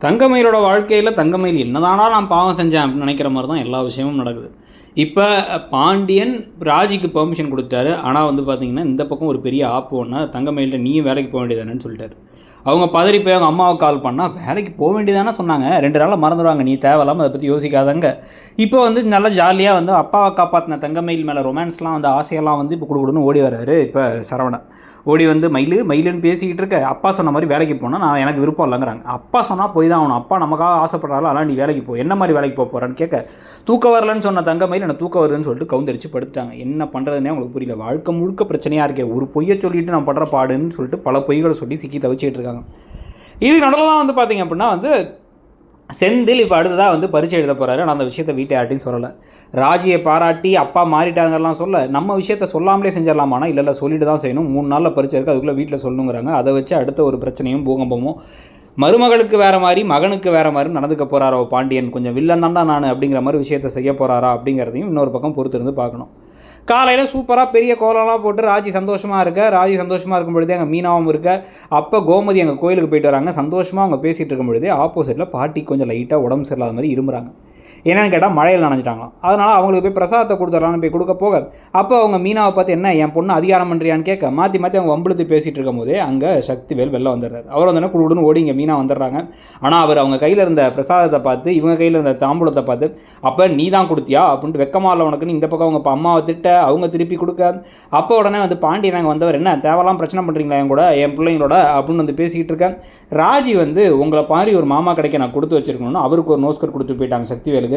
தங்கமயிலோட வாழ்க்கையில் தங்கமயில் என்னதானா நான் பாவம் செஞ்சேன் அப்படின்னு நினைக்கிற மாதிரி தான் எல்லா விஷயமும் நடக்குது. இப்போ பாண்டியன் ராஜிக்கு பெர்மிஷன் கொடுத்தாரு. ஆனால் வந்து பார்த்தீங்கன்னா இந்த பக்கம் ஒரு பெரிய ஆப்பு ஒன்று தங்கமயில்கிட்ட நீயும் வேலைக்கு போக வேண்டியதானேன்னு சொல்லிட்டாரு. அவங்க பதறி போய் அவங்க அம்மாவுக்கு கால் பண்ணால் வேலைக்கு போக வேண்டியதானே சொன்னாங்க, 2 நாளில் மறந்துடுவாங்க, நீ தேவையில்லாமல் அதை பற்றி யோசிக்காதங்க. இப்போ வந்து நல்லா ஜாலியாக வந்து அப்பாவை காப்பாற்றின தங்கமயில் மேலே ரொமான்ஸ்லாம் வந்து ஆசையெல்லாம் வந்து இப்போ கொடுக்கணும்னு ஓடி வர்றாரு. இப்போ சரவணன் ஓடி வந்து மயிலுன்னு பேசிக்கிட்டு இருக்க, அப்பா சொன்ன மாதிரி வேலைக்கு போனால் நான் எனக்கு விருப்பம் இல்லைங்கிறாங்க. அப்பா சொன்னால் போய் தான் ஆகணும், அப்பா நமக்காக ஆசைப்படுறாரு, அதனால் நீ வேலைக்கு போ, என்ன மாதிரி வேலைக்கு போக போகிறான்னு கேட்க, தூக்கம் வரலன்னு சொன்ன தங்கமயில் எனக்கு தூக்கம் வருதுன்னு சொல்லிட்டு கவுந்தரிச்சு படுத்துட்டாங்க. என்ன பண்ணுறதுனே அவங்களுக்கு புரியல. வாழ்க்கை முழுக்க பிரச்சனையாக இருக்கே, ஒரு பொய்யை சொல்லிட்டு நான் படுற பாடுன்னு சொல்லிட்டு பல பொய்களை சொல்லி சிக்கி தவிச்சிட்டு இருக்காங்க. இது நடுவில் வந்து பார்த்திங்க அப்படின்னா வந்து செந்தில் இப்போ அடுத்ததாக வந்து பரீட்சை எழுத போகிறாரு. ஆனால் அந்த விஷயத்தை வீட்டை யார்ட்டையும் சொல்லலை. ராஜியை பாராட்டி அப்பா மாறிட்டாங்கலாம் சொல்ல, நம்ம விஷயத்த சொல்லாமலே செஞ்சிடலாமானா இல்லை சொல்லிட்டு தான் செய்யணும், 3 நாளில் பரீட்சை இருக்குது, அதுக்குள்ளே வீட்டில் சொல்லணுங்கிறாங்க. அதை வச்சு அடுத்த ஒரு பிரச்சனையும் பூகம்பமும் மருமகளுக்கு வேறு மாதிரி மகனுக்கு வேறு மாதிரி நடந்துக்க போகிறாரோ பாண்டியன், கொஞ்சம் வில்லன் தான்டா நான் அப்படிங்கிற மாதிரி விஷயத்தை செய்ய போகிறாரா அப்படிங்கிறதையும் இன்னொரு பக்கம் பொறுத்திருந்து பார்க்கணும். காலையில் சூப்பராக பெரிய கோலம்லாம் போட்டு ராஜி சந்தோஷமாக இருக்கும் பொழுதே அங்கே மீனாவும் இருக்க. அப்போ கோமதி அங்கே கோயிலுக்கு போயிட்டு வராங்க. சந்தோஷமாக அவங்க பேசிகிட்டு இருக்கும் பொழுதே ஆப்போசிட்டில் பாட்டி கொஞ்சம் லைட்டாக உடம்பு சரியில்லாத மாதிரி இருமுறாங்க. என்னென்னு கேட்டால் மழையில் நனைஞ்சிட்டாங்களாம். அதனால் அவங்களுக்கு போய் பிரசாதத்தை கொடுத்துடலான்னு போய் கொடுக்க போக, அப்போ அவங்க மீனாவை பார்த்து என்ன என் பொண்ணு அதிகாரம் பண்ணுறியான்னு கேட்க, மாற்றி அவங்க வம்பிழுத்து பேசிகிட்டு இருக்கும் போதே அங்கே சக்திவேல் வெளில வந்துடுறாரு. அவர் வந்தோடனே குடுன்னு ஓடி இங்கே மீனா வந்துடுறாங்க. ஆனால் அவர் அவங்க கையில் இருந்த பிரசாதத்தை பார்த்து, இவங்க கையில் இருந்த தாம்பூலத்தை பார்த்து, அப்போ நீ தான் கொடுத்தியா அப்படின்ட்டு வெக்கமாக இல்லை உனக்குன்னு இந்த பக்கம் அவங்க அம்மாவை திட்ட, அவங்க திருப்பி கொடுக்க, அப்போ உடனே வந்து பாண்டியன் அங்கே வந்தவர் என்ன தேவையெல்லாம் பிரச்சனை பண்ணுறீங்களா என் கூட என் பிள்ளைங்களோட அப்படின்னு வந்து பேசிக்கிட்டு இருக்கேன். ராஜி வந்து உங்களை பாரி ஒரு மாமா கிடைக்க நான் கொடுத்து வச்சிருக்கணும்னு அவருக்கு ஒரு நோஸ்கர் கொடுத்து போயிட்டாங்க சக்திவேலுக்கு.